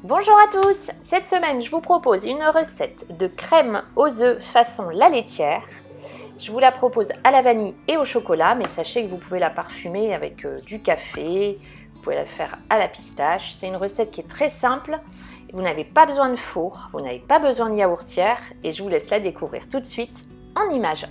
Bonjour à tous! Cette semaine, je vous propose une recette de crème aux œufs façon la laitière. Je vous la propose à la vanille et au chocolat, mais sachez que vous pouvez la parfumer avec du café, vous pouvez la faire à la pistache. C'est une recette qui est très simple. Vous n'avez pas besoin de four, vous n'avez pas besoin de yaourtière et je vous laisse la découvrir tout de suite en images.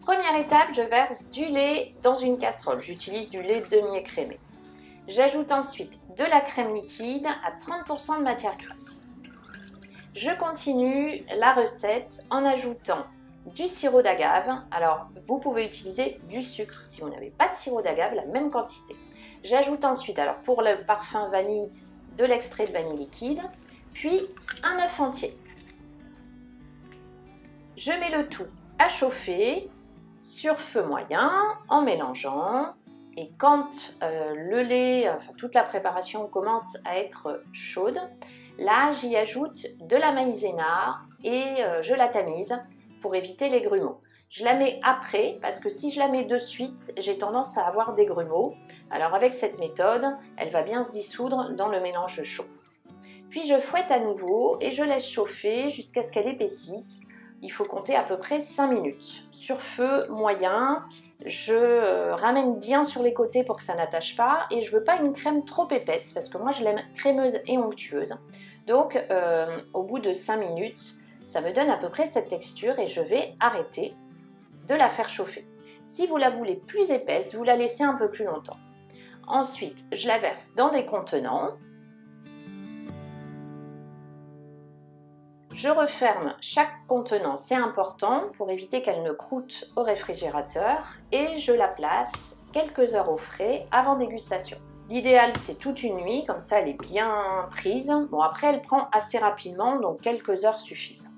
Première étape, je verse du lait dans une casserole. J'utilise du lait demi-écrémé. J'ajoute ensuite de la crème liquide à 30% de matière grasse. Je continue la recette en ajoutant du sirop d'agave. Alors, vous pouvez utiliser du sucre si vous n'avez pas de sirop d'agave, la même quantité. J'ajoute ensuite, alors pour le parfum vanille, de l'extrait de vanille liquide, puis un œuf entier. Je mets le tout à chauffer sur feu moyen en mélangeant, et quand le lait, enfin toute la préparation commence à être chaude, là j'y ajoute de la maïzena et je la tamise pour éviter les grumeaux. Je la mets après parce que si je la mets de suite, j'ai tendance à avoir des grumeaux. Alors avec cette méthode, elle va bien se dissoudre dans le mélange chaud. Puis je fouette à nouveau et je laisse chauffer jusqu'à ce qu'elle épaississe. Il faut compter à peu près 5 minutes. Sur feu moyen, je ramène bien sur les côtés pour que ça n'attache pas et je veux pas une crème trop épaisse parce que moi je l'aime crémeuse et onctueuse. Donc au bout de 5 minutes, ça me donne à peu près cette texture et je vais arrêter de la faire chauffer. Si vous la voulez plus épaisse, vous la laissez un peu plus longtemps. Ensuite, je la verse dans des contenants. Je referme chaque contenant, c'est important pour éviter qu'elle ne croûte au réfrigérateur et je la place quelques heures au frais avant dégustation. L'idéal c'est toute une nuit, comme ça elle est bien prise. Bon après elle prend assez rapidement donc quelques heures suffisent.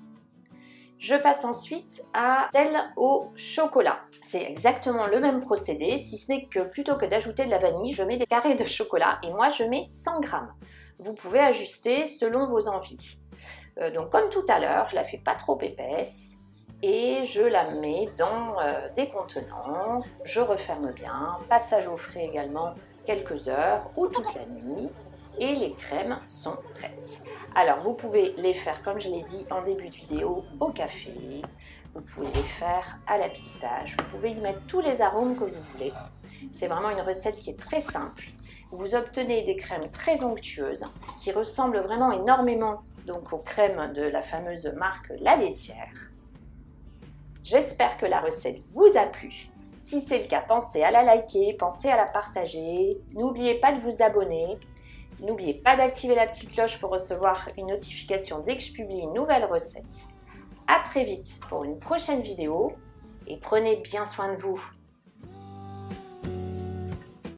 Je passe ensuite à celle au chocolat. C'est exactement le même procédé, si ce n'est que plutôt que d'ajouter de la vanille, je mets des carrés de chocolat et moi je mets 100 g. Vous pouvez ajuster selon vos envies. Donc comme tout à l'heure, je la fais pas trop épaisse et je la mets dans des contenants. Je referme bien, passage au frais également quelques heures ou toute la nuit et les crèmes sont prêtes. Alors vous pouvez les faire comme je l'ai dit en début de vidéo au café, vous pouvez les faire à la pistache, vous pouvez y mettre tous les arômes que vous voulez. C'est vraiment une recette qui est très simple. Vous obtenez des crèmes très onctueuses qui ressemblent vraiment énormément donc aux crèmes de la fameuse marque La Laitière. J'espère que la recette vous a plu. Si c'est le cas, pensez à la liker, pensez à la partager. N'oubliez pas de vous abonner. N'oubliez pas d'activer la petite cloche pour recevoir une notification dès que je publie une nouvelle recette. À très vite pour une prochaine vidéo et prenez bien soin de vous.